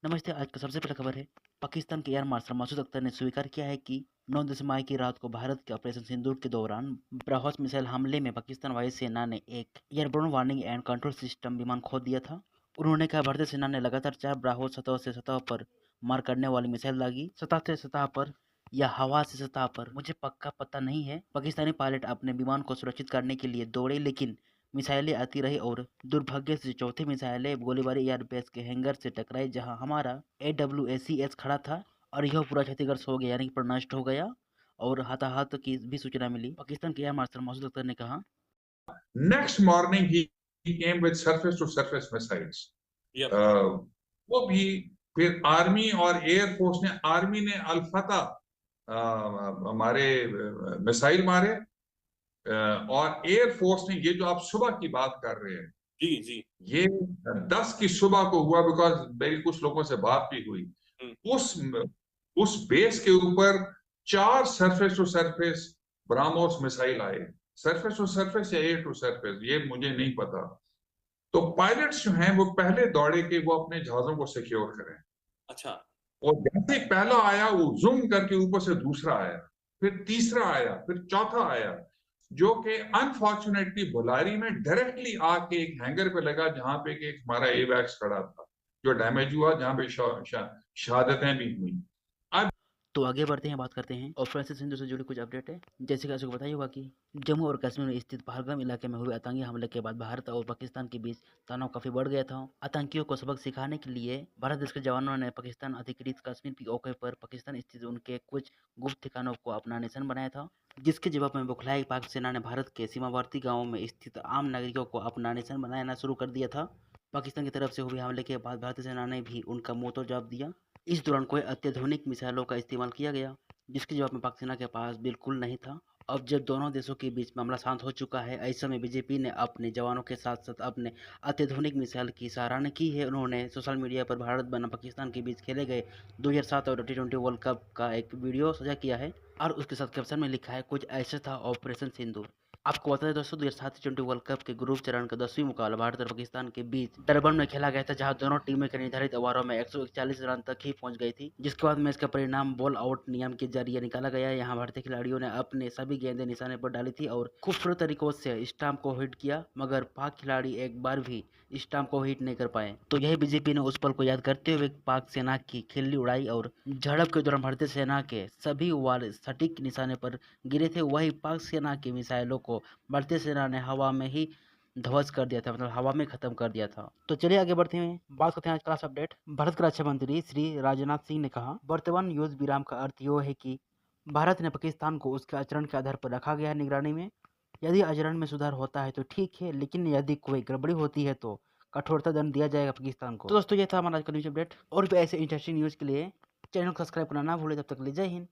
नमस्ते। आज का सबसे पहला खबर है, पाकिस्तान के एयर मार्शल मसूद अख्तर ने स्वीकार किया है कि 9 दिसंबर की रात को भारत के ऑपरेशन सिंदूर के दौरान ब्रह्मोस मिसाइल हमले में पाकिस्तान वायुसेना ने एक airborne warning and control system विमान खो दिया था। उन्होंने कहा, भारतीय सेना ने लगातार 4 ब्रह्मोस सतह से सतह पर मार करने वाली मिसाइल दागी। सतह से सतह पर या हवा से सतह पर मुझे पक्का पता नहीं है। पाकिस्तानी पायलट अपने विमान को सुरक्षित करने के लिए दौड़े, लेकिन मिसाइलें आती रही और दुर्भाग्य से चौथी मिसाइलें गोलीबारी एयरबेस के हैंगर से टकराई, जहां हमारा AWACS खड़ा था और यह पूरा क्षतिग्रस्त हो गया, यानी कि नष्ट हो गया और हताहत की भी सूचना मिली। पाकिस्तान के एयर मार्शल मसूद अख्तर ने कहा, Next morning, he came with surface-to-surface missiles. Yep. वो भी फिर आर्मी और एयरफोर्स ने आर्मी ने अल्फता हमारे मिसाइल मारे, और एयरफोर्स ने ये जो आप सुबह की बात कर रहे हैं, जी जी, ये 10 की सुबह को हुआ, बिकॉज मेरी कुछ लोगों से बात भी हुई। उस बेस के ऊपर 4 surface to surface BrahMos missile आए। सरफेस टू सरफेस या एयर टू सरफेस ये मुझे नहीं पता। तो पायलट्स जो हैं वो पहले दौड़े कि वो अपने जहाजों को सिक्योर करें। अच्छा। और जैसे ही पहला आया वो जूम करके ऊपर से दूसरा आया, फिर तीसरा आया, फिर चौथा आया, जो कि अनफॉर्चुनेटली बुलारी में डायरेक्टली आके एक हैंगर पे लगा, जहां पे कि एक हमारा एवैक्स खड़ा था जो डैमेज हुआ, जहां पे शहादतें भी हुई। तो आगे बढ़ते हैं, बात करते हैं ऑपरेशन सिंधु से जुड़ी कुछ अपडेट है। जैसे कि आपको बताया होगा कि जम्मू और कश्मीर में स्थित पहलगाम इलाके में हुए आतंकी हमले के बाद भारत और पाकिस्तान के बीच तनाव काफी बढ़ गया था। आतंकियों को सबक सिखाने के लिए भारत देश के जवानों ने पाकिस्तान अधिकृत कश्मीर POK पर पाकिस्तान स्थित उनके कुछ गुप्त ठिकानों को अपना निशान बनाया था, जिसके जवाब में बौखलाई पाक सेना ने भारत के सीमावर्ती गाँवों में स्थित आम नागरिकों को अपना निशान बनाना शुरू कर दिया था। पाकिस्तान की तरफ से हुए हमले के बाद भारतीय सेना ने भी उनका मुंहतोड़ जवाब दिया। इस दौरान कोई अत्याधुनिक मिसाइलों का इस्तेमाल किया गया, जिसके जवाब में पाक सेना के पास बिल्कुल नहीं था। अब जब दोनों देशों के बीच मामला शांत हो चुका है, ऐसे में बीजेपी ने अपने जवानों के साथ साथ अपने अत्याधुनिक मिसाइल की सराहना की है। उन्होंने सोशल मीडिया पर भारत बनाम पाकिस्तान के बीच खेले गए 2007 और T20 वर्ल्ड कप का एक वीडियो साझा किया है और उसके साथ कैप्शन में लिखा है, कुछ ऐसा था ऑपरेशन सिंदूर। आपको बता दें दोस्तों, 2007 T20 वर्ल्ड कप के ग्रुप चरण का 10वीं मुकाबला भारत और पाकिस्तान के बीच डरबन में खेला गया था, जहां दोनों टीमें के निर्धारित ओवरों में 141 रन तक ही पहुंच गई थी, जिसके बाद मैच का परिणाम बॉल आउट नियम के जरिए निकाला गया। यहां भारतीय खिलाड़ियों ने अपने सभी गेंदें निशाने पर डाली थी और खूबसूरत तरीकों से स्टंप को हिट किया, मगर पाक खिलाड़ी एक बार भी स्टंप को हिट नहीं कर पाए। तो यही बीजेपी ने उस पल को याद करते हुए पाक सेना की खिल्ली उड़ाई और झड़प के दौरान भारतीय सेना के सभी वार सटीक निशाने पर गिरे थे। वही पाक सेना की मिसाइलों को भारतीय सेना ने हवा में ही ध्वस्त कर दिया था, मतलब हवा में खत्म कर दिया था। तो चलिए आगे बढ़ते हैं, बात करते हैं आज क्लास अपडेट। भारत के रक्षा मंत्री श्री राजनाथ सिंह ने कहा, वर्तमान युद्ध विराम का अर्थ यह है कि भारत ने पाकिस्तान को उसके आचरण के आधार पर रखा गया है निगरानी में। यदि आचरण में सुधार होता है तो ठीक है, लेकिन यदि कोई गड़बड़ी होती है तो कठोरता दंड दिया जाएगा पाकिस्तान को। तो दोस्तों, ये था हमारा आज का न्यूज अपडेट। और भी ऐसे इंटरेस्टिंग न्यूज के लिए चैनल को सब्सक्राइब करना ना भूले। तब तक ले जय हिंद।